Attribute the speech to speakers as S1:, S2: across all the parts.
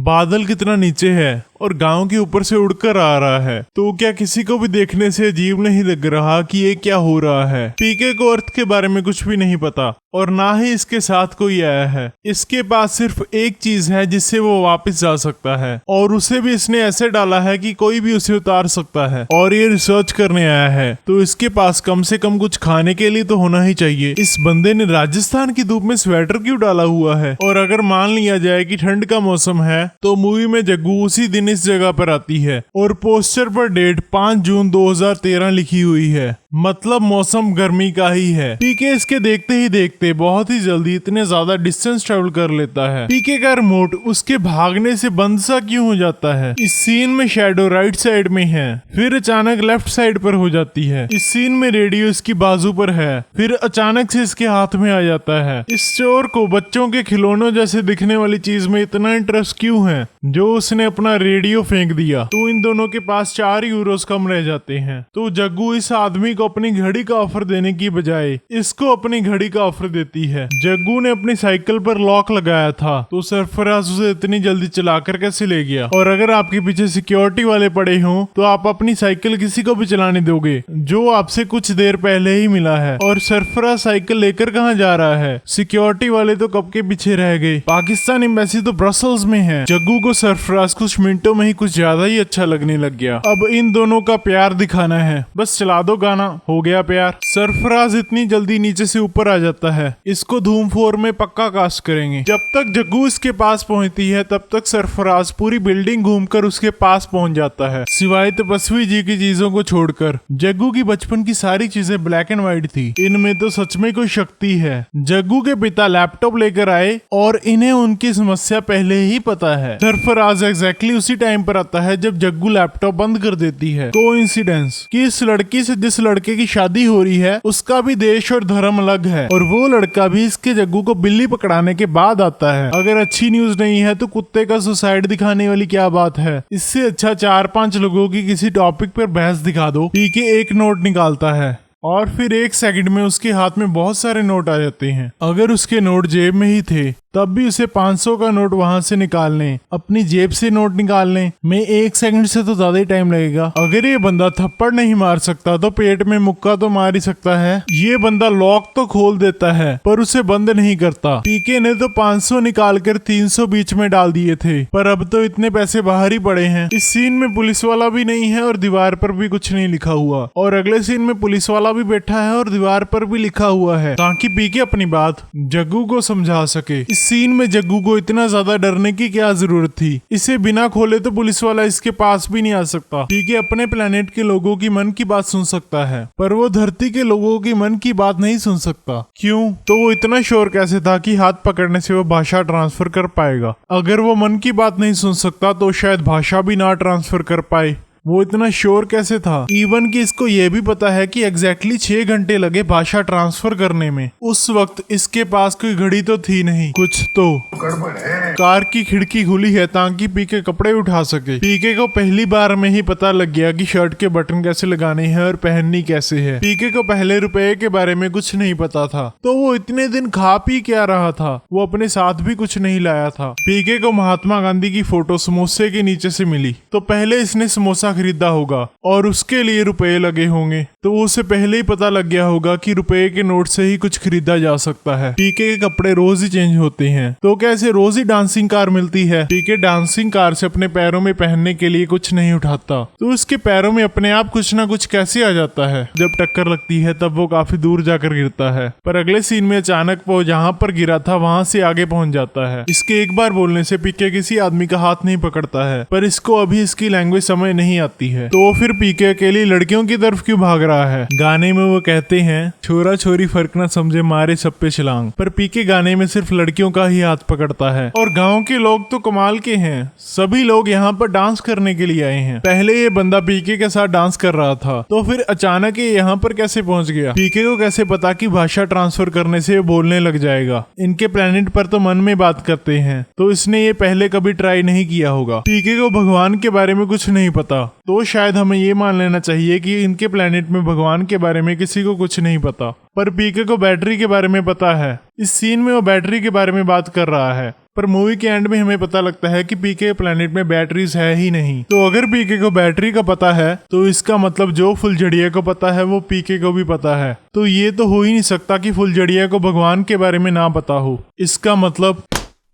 S1: बादल कितना नीचे है और गांव के ऊपर से उड़कर आ रहा है, तो क्या किसी को भी देखने से अजीब नहीं लग रहा कि ये क्या हो रहा है। पीके को अर्थ के बारे में कुछ भी नहीं पता और ना ही इसके साथ कोई आया है। इसके पास सिर्फ एक चीज है जिससे वो वापस जा सकता है और उसे भी इसने ऐसे डाला है कि कोई भी उसे उतार सकता है और ये रिसर्च करने आया है, तो इसके पास कम से कम कुछ खाने के लिए तो होना ही चाहिए। इस बंदे ने राजस्थान की धूप में स्वेटर क्यों डाला हुआ है? और अगर मान लिया जाए कि ठंड का मौसम है तो मूवी में जग्गू उसी दिन इस जगह पर आती है और पोस्टर पर डेट 5 जून 2013 लिखी हुई है, मतलब मौसम गर्मी का ही है। पीके इसके देखते ही देखते बहुत ही जल्दी इतने ज्यादा डिस्टेंस ट्रेवल कर लेता है। पीके का रिमोट उसके भागने से बंद सा क्यों हो जाता है? इस सीन में शैडो राइट साइड में है, फिर अचानक लेफ्ट साइड पर हो जाती है। इस सीन में रेडियो इसकी बाजू पर है, फिर अचानक से इसके हाथ में आ जाता है। इस चोर को बच्चों के खिलौनों जैसे दिखने वाली चीज में इतना इंटरेस्ट क्यों है जो उसने अपना रेडियो फेंक दिया? तो इन दोनों के पास 4 यूरोस कम रह जाते हैं। तो जग्गू इस आदमी को अपनी घड़ी का ऑफर देने की बजाय इसको अपनी घड़ी का ऑफर देती है। जग्गू ने अपनी साइकिल पर लॉक लगाया था, तो सरफराज उसे इतनी जल्दी चलाकर कैसे ले गया? और अगर आपके पीछे सिक्योरिटी वाले पड़े हों तो आप अपनी साइकिल किसी को भी चलाने दोगे जो आपसे कुछ देर पहले ही मिला है? और सरफराज साइकिल लेकर कहाँ जा रहा है? सिक्योरिटी वाले तो कब के पीछे रह गए। पाकिस्तान एम्बेसी तो ब्रसल्स में है। जग्गू को सरफराज कुछ मिनटों में ही कुछ ज्यादा ही अच्छा लगने लग गया। अब इन दोनों का प्यार दिखाना है, बस चला दो गाना, हो गया प्यार। सरफराज इतनी जल्दी नीचे से ऊपर आ जाता है, इसको धूम 4 में पक्का कास्ट करेंगे। जब तक जग्गू इसके पास पहुंचती है तब तक सरफराज पूरी बिल्डिंग घूमकर उसके पास पहुंच जाता है, सिवाय तपस्वी जी की चीजों को छोड़कर। जग्गू की बचपन की सारी चीजें ब्लैक एंड व्हाइट थी, इनमें तो सच में कोई शक्ति है। जग्गू के पिता लैपटॉप लेकर आए और इन्हें उनकी समस्या पहले ही पता है। सरफराज एग्जैक्टली उसी टाइम पर आता है जब जग्गू लैपटॉप बंद कर देती है। कोइंसिडेंस कि इस लड़की से जिस लड़के की शादी हो रही है उसका भी देश और धर्म अलग है और वो लड़का भी इसके जग्गू को बिल्ली पकड़ाने के बाद आता है। अगर अच्छी न्यूज नहीं है तो कुत्ते का सुसाइड दिखाने वाली क्या बात है? इससे अच्छा 4-5 लोगों की किसी टॉपिक पर बहस दिखा दो। पीके एक नोट निकालता है और फिर 1 सेकंड में उसके हाथ में बहुत सारे नोट आ जाते हैं। अगर उसके नोट जेब में ही थे तब भी उसे 500 का नोट वहां से निकालने, अपनी जेब से नोट निकालने में 1 सेकंड से तो ज्यादा ही टाइम लगेगा। अगर ये बंदा थप्पड़ नहीं मार सकता तो पेट में मुक्का तो मार ही सकता है। ये बंदा लॉक तो खोल देता है पर उसे बंद नहीं करता। पीके ने तो 500 निकालकर 300 बीच में डाल दिए थे, पर अब तो इतने पैसे बाहर ही पड़े हैं। इस सीन में पुलिस वाला भी नहीं है और दीवार पर भी कुछ नहीं लिखा हुआ, और अगले सीन में पुलिस वाला भी बैठा है और दीवार पर भी लिखा हुआ है ताकि पीके अपनी बात जग्गू को समझा सके। सीन में जग्गू को इतना ज्यादा डरने की क्या जरूरत थी? इसे बिना खोले तो पुलिस वाला इसके पास भी नहीं आ सकता। पीके अपने प्लेनेट के लोगों की मन की बात सुन सकता है पर वो धरती के लोगों की मन की बात नहीं सुन सकता। क्यों? तो वो इतना श्योर कैसे था कि हाथ पकड़ने से वो भाषा ट्रांसफर कर पाएगा? अगर वो मन की बात नहीं सुन सकता तो शायद भाषा भी ना ट्रांसफर कर पाए। वो इतना श्योर कैसे था? इवन कि इसको ये भी पता है कि एग्जैक्टली 6 घंटे लगे भाषा ट्रांसफर करने में। उस वक्त इसके पास कोई घड़ी तो थी नहीं, कुछ तो गड़बड़ है। कार की खिड़की खुली है ताकि पीके कपड़े उठा सके। पीके को पहली बार में ही पता लग गया कि शर्ट के बटन कैसे लगाने हैं और पहननी कैसे है। पीके को पहले रुपए के बारे में कुछ नहीं पता था, तो वो इतने दिन खा पी क्या रहा था? वो अपने साथ भी कुछ नहीं लाया था। पीके को महात्मा गांधी की फोटो समोसे के नीचे से मिली, तो पहले इसने समोसा खरीदा होगा और उसके लिए रुपए लगे होंगे, तो उसे पहले ही पता लग गया होगा कि रुपए के नोट से ही कुछ खरीदा जा सकता है। पीके के कपड़े रोज ही चेंज होते हैं, तो कैसे रोज ही डांसिंग कार मिलती है? पीके डांसिंग कार से अपने पैरों में पहनने के लिए कुछ नहीं उठाता, तो उसके पैरों में अपने आप कुछ ना कुछ कैसे आ जाता है? जब टक्कर लगती है तब वो काफी दूर जाकर गिरता है, पर अगले सीन में अचानक वो जहाँ पर गिरा था वहां से आगे पहुंच जाता है। इसके एक बार बोलने से पीके किसी आदमी का हाथ नहीं पकड़ता है, पर इसको अभी इसकी लैंग्वेज समझ नहीं आती है, तो फिर पीके अकेली लड़कियों की तरफ क्यों भाग रहा है? गाने में वो कहते हैं छोरा छोरी फर्क ना समझे मारे सब पे छलांग, पर पीके गाने में सिर्फ लड़कियों का ही हाथ पकड़ता है। और गांव के लोग तो कमाल के हैं, सभी लोग यहाँ पर डांस करने के लिए आए हैं। पहले ये बंदा पीके के साथ डांस कर रहा था, तो फिर अचानक ये यहाँ पर कैसे पहुंच गया? पीके को कैसे पता कि भाषा ट्रांसफर करने से बोलने लग जाएगा? इनके प्लेनेट पर तो मन में बात करते हैं, तो इसने ये पहले कभी ट्राई नहीं किया होगा। पीके को भगवान के बारे में कुछ नहीं पता, तो शायद हमें ये मान लेना चाहिए कि इनके प्लेनेट में भगवान के बारे में किसी को कुछ नहीं पता। पर पीके को बैटरी के बारे में पता है। इस सीन में वो बैटरी के बारे में बात कर रहा है, पर मूवी के एंड में हमें पता लगता है कि पीके प्लेनेट में बैटरीज है ही नहीं। तो अगर पीके को बैटरी का पता है तो इसका मतलब जो फुलझड़िया को पता है वो पीके को भी पता है। तो ये तो हो ही नहीं सकता कि फुलझड़िया को भगवान के बारे में ना पता हो। इसका मतलब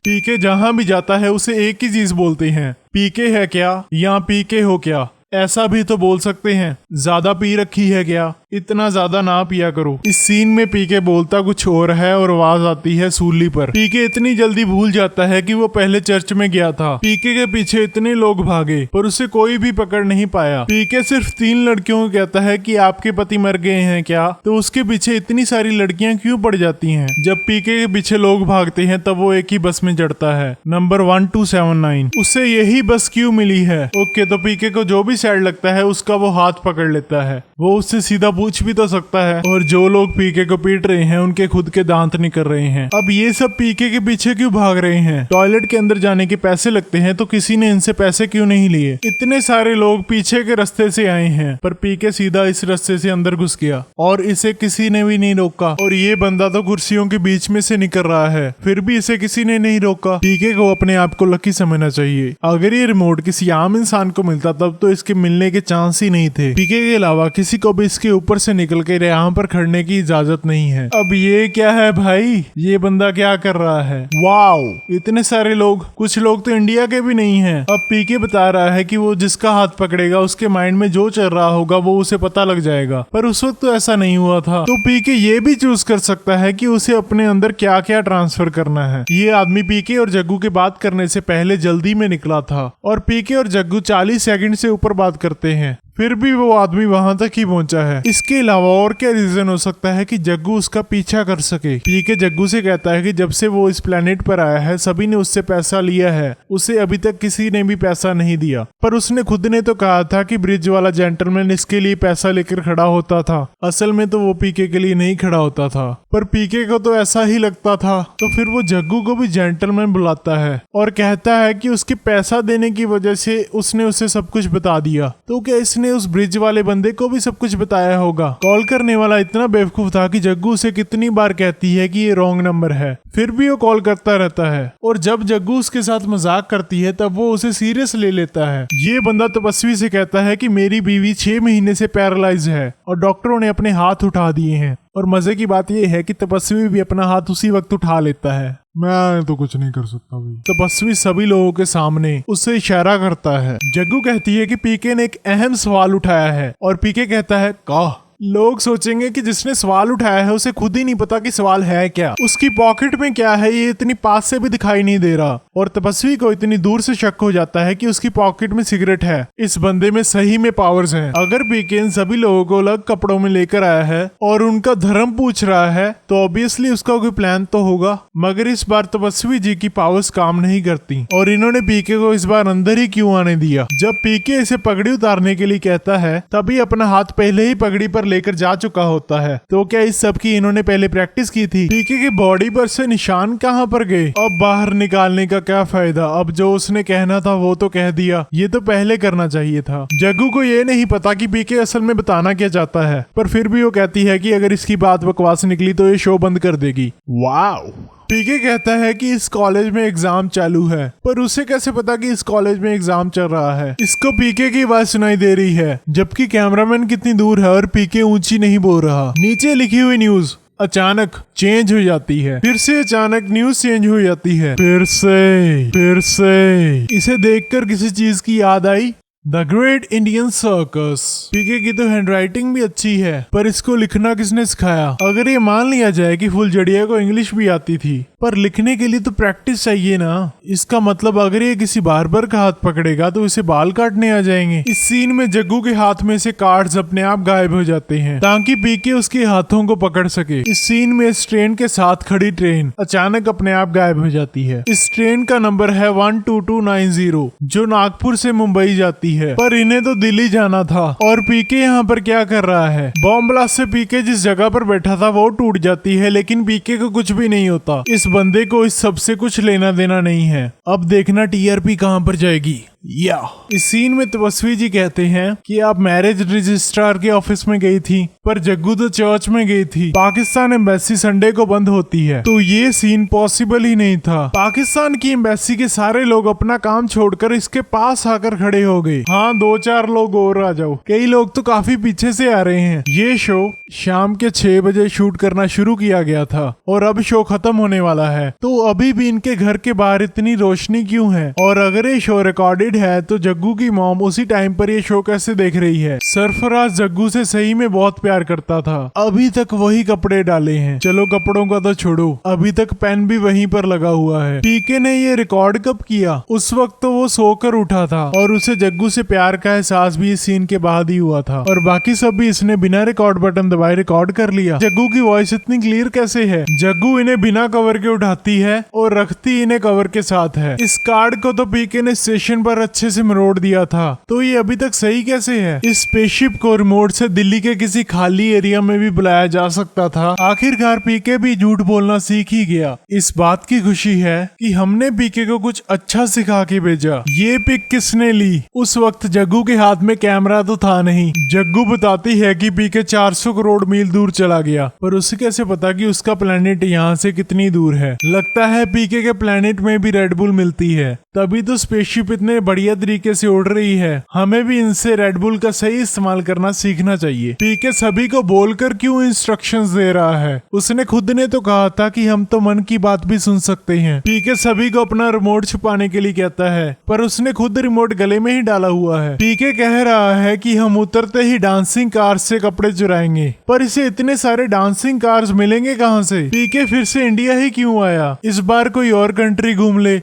S1: पीके जहां भी जाता है उसे एक ही चीज बोलते हैं, पीके है क्या या पीके हो क्या। ऐसा भी तो बोल सकते हैं, ज्यादा पी रखी है क्या, इतना ज्यादा ना पिया करो। इस सीन में पीके बोलता कुछ और है और आवाज आती है सूली पर। पीके इतनी जल्दी भूल जाता है कि वो पहले चर्च में गया था। पीके के पीछे इतने लोग भागे पर उसे कोई भी पकड़ नहीं पाया। पीके सिर्फ 3 लड़कियों को कहता है कि आपके पति मर गए हैं क्या, तो उसके पीछे इतनी सारी लड़कियां क्यों पड़ जाती हैं। जब पीके के पीछे लोग भागते हैं तब वो एक ही बस में चढ़ता है, नंबर 1279। उसे यही बस क्यों मिली है। ओके, तो पीके को जो भी सैड लगता है उसका वो हाथ पकड़ लेता है। वो उससे सीधा पूछ भी तो सकता है। और जो लोग पीके को पीट रहे हैं उनके खुद के दांत निकल रहे हैं। अब ये सब पीके के पीछे क्यों भाग रहे हैं। टॉयलेट के अंदर जाने के पैसे लगते हैं तो किसी ने इनसे पैसे क्यों नहीं लिए। इतने सारे लोग पीछे के रास्ते से आए हैं पर पीके सीधा इस रास्ते से अंदर घुस गया और इसे किसी ने भी नहीं रोका। और ये बंदा तो कुर्सियों के बीच में से निकल रहा है, फिर भी इसे किसी ने नहीं रोका। पीके को अपने आप को लकी समझना चाहिए। अगर ये रिमोट किसी आम इंसान को मिलता तब तो इसके मिलने के चांस ही नहीं थे। पीके के अलावा किसी को भी इसके ऊपर से निकल के यहाँ पर खड़ने की इजाजत नहीं है। अब ये क्या है भाई, ये बंदा क्या कर रहा है। वाओ, इतने सारे लोग, कुछ लोग तो इंडिया के भी नहीं हैं। अब पीके बता रहा है कि वो जिसका हाथ पकड़ेगा उसके माइंड में जो चल रहा होगा वो उसे पता लग जाएगा, पर उस वक्त तो ऐसा नहीं हुआ था। तो पीके ये भी चूज कर सकता है कि उसे अपने अंदर क्या क्या ट्रांसफर करना है। ये आदमी पीके और जग्गू के बात करने से पहले जल्दी में निकला था और पीके और जग्गू 40 सेकंड से ऊपर बात करते हैं, फिर भी वो आदमी वहां तक ही पहुंचा है। इसके अलावा और क्या रीजन हो सकता है कि जग्गू उसका पीछा कर सके। पीके जग्गू से कहता है कि जब से वो इस प्लेनेट पर आया है सभी ने उससे पैसा लिया है, उसे अभी तक किसी ने भी पैसा नहीं दिया। पर उसने खुद ने तो कहा था कि ब्रिज वाला जेंटलमैन इसके लिए पैसा लेकर खड़ा होता था। असल में तो वो पीके के लिए नहीं खड़ा होता था, पर पीके को तो ऐसा ही लगता था। तो फिर वो जग्गू को भी जेंटलमैन बुलाता है और कहता है कि उसके पैसा देने की वजह से उसने उसे सब कुछ बता दिया। तो क्या इसने उस ब्रिज वाले बंदे को भी सब कुछ बताया होगा। कॉल करने वाला इतना बेवकूफ था कि जग्गू उसे कितनी बार कहती है कि ये रॉन्ग नंबर है, फिर भी वो कॉल करता रहता है। और जब जग्गू उसके साथ मजाक करती है तब वो उसे सीरियस ले लेता है। ये बंदा तपस्वी से कहता है कि मेरी बीवी 6 महीने से पैरालाइज है और डॉक्टरों ने अपने हाथ उठा दिए हैं। और मजे की बात यह है कि तपस्वी भी अपना हाथ उसी वक्त उठा लेता है। मैं तो कुछ नहीं कर सकता भाई। तपस्वी सभी लोगों के सामने उससे इशारा करता है। जग्गू कहती है कि पीके ने एक अहम सवाल उठाया है और पीके कहता है कह। लोग सोचेंगे कि जिसने सवाल उठाया है उसे खुद ही नहीं पता कि सवाल है क्या, उसकी पॉकेट में क्या है ये इतनी पास से भी दिखाई नहीं दे रहा। और तपस्वी को इतनी दूर से शक हो जाता है कि उसकी पॉकेट में सिगरेट है। इस बंदे में सही में पावर्स हैं। अगर पीके इन सभी लोगों को अलग कपड़ों में लेकर आया है और उनका धर्म पूछ रहा है तो ऑब्वियसली उसका कोई प्लान तो होगा। मगर इस बार तपस्वी जी की पावर्स काम नहीं करती और इन्होंने पीके को इस बार अंदर ही क्यों आने दिया। जब पीके इसे पगड़ी उतारने के लिए कहता है तभी अपना हाथ पहले ही पगड़ी पर लेकर जा चुका होता है। तो क्या इस सब की इन्होंने पहले प्रैक्टिस की थी। पीके की बॉडी पर से निशान कहां पर गए। अब बाहर निकालने का क्या फायदा, अब जो उसने कहना था वो तो कह दिया, ये तो पहले करना चाहिए था। जग्गू को ये नहीं पता कि पीके असल में बताना क्या चाहता है, पर फिर भी वो कहती है कि अगर इसकी बात बकवास निकली तो ये शो बंद कर देगी। वाओ। पीके कहता है कि इस कॉलेज में एग्जाम चालू है, पर उसे कैसे पता कि इस कॉलेज में एग्जाम चल रहा है। इसको पीके की आवाज सुनाई दे रही है जबकि कैमरामैन कितनी दूर है और पीके ऊंची नहीं बोल रहा। नीचे लिखी हुई न्यूज अचानक चेंज हो जाती है। फिर से अचानक न्यूज चेंज हो जाती है। फिर से इसे देखकर किसी चीज की याद आई, द ग्रेट इंडियन सर्कस। पीके की तो हैंडराइटिंग भी अच्छी है, पर इसको लिखना किसने सिखाया। अगर ये मान लिया जाए कि फुलझड़िया को इंग्लिश भी आती थी, पर लिखने के लिए तो प्रैक्टिस चाहिए ना। इसका मतलब अगर ये किसी बार्बर का हाथ पकड़ेगा तो इसे बाल काटने आ जाएंगे। इस सीन में जग्गू के हाथ में से कार्ड्स अपने आप गायब हो जाते हैं ताकि पीके उसके हाथों को पकड़ सके। इस सीन में इस ट्रेन के साथ खड़ी ट्रेन अचानक अपने आप गायब हो जाती है। इस ट्रेन का नंबर है 12290 जो नागपुर से मुंबई जाती है, पर इन्हें तो दिल्ली जाना था। और पीके यहाँ पर क्या कर रहा है। बॉम्ब ब्लास्ट से पीके जिस जगह पर बैठा था वो टूट जाती है, लेकिन पीके को कुछ भी नहीं होता। इस बंदे को इस सब से कुछ लेना देना नहीं है। अब देखना टीआरपी कहाँ पर जाएगी। या इस सीन में तपस्वी जी कहते हैं कि आप मैरिज रजिस्ट्रार के ऑफिस में गई थी, पर जग्गू तो चर्च में गई थी। पाकिस्तान एम्बेसी संडे को बंद होती है, तो ये सीन पॉसिबल ही नहीं था। पाकिस्तान की एम्बेसी के सारे लोग अपना काम छोड़कर इसके पास आकर खड़े हो गए। हाँ, 2-4 लोग और आ जाओ, कई लोग तो काफी पीछे से आ रहे हैं। ये शो शाम के 6 बजे शूट करना शुरू किया गया था और अब शो खत्म होने वाला है, तो अभी भी इनके घर के बाहर इतनी रोशनी क्यों है? और अगर ये शो रिकॉर्डेड है तो जग्गू की मॉम उसी टाइम पर ये शो कैसे देख रही है? सरफराज जग्गू से सही में बहुत प्यार करता था, अभी तक वही कपड़े डाले हैं। चलो कपड़ों का तो छोड़ो, अभी तक पेन भी वहीं पर लगा हुआ है। पीके ने ये रिकॉर्ड कब किया? उस वक्त तो वो सोकर उठा था और उसे जग्गू से प्यार का एहसास भी इस सीन के बाद ही हुआ था, और बाकी सब भी इसने बिना रिकॉर्ड बटन दबाए रिकॉर्ड कर लिया। जग्गू की वॉइस इतनी क्लियर कैसे है? जग्गू इन्हें बिना कवर के उठाती है और रखती इन्हें कवर के साथ है। इस कार्ड को तो पीके ने स्टेशन पर अच्छे से मरोड़ दिया था, तो ये अभी तक सही कैसे है? इस स्पेसशिप को रिमोट से दिल्ली के किसी खाली एरिया में भी बुलाया जा सकता था। आखिरकार पीके भी झूठ बोलना सीख ही गया। इस बात की खुशी है कि हमने पीके को कुछ अच्छा सिखा के भेजा। ये पिक किसने ली? उस वक्त जग्गू के हाथ में कैमरा तो था नहीं। जग्गू बताती है कि पीके 400 करोड़ मील दूर चला गया, पर उसे कैसे पता कि उसका प्लेनेट यहाँ से कितनी दूर है? लगता है पीके के प्लेनेट में भी रेड बुल मिलती है, तभी तो स्पेसशिप इतने बढ़िया तरीके से उड़ रही है। हमें भी इनसे रेड बुल का सही इस्तेमाल करना सीखना चाहिए। पीके सभी को बोलकर क्यों इंस्ट्रक्शंस दे रहा है? उसने खुद ने तो कहा था कि हम तो मन की बात भी सुन सकते हैं। पीके सभी को अपना रिमोट छुपाने के लिए कहता है, पर उसने खुद रिमोट गले में ही डाला हुआ है। पीके कह रहा है कि हम उतरते ही डांसिंग कार से कपड़े चुराएंगे, पर इसे इतने सारे डांसिंग कार्स मिलेंगे कहाँ से? पीके फिर से इंडिया ही क्यों आया? इस बार कोई और कंट्री घूम ले,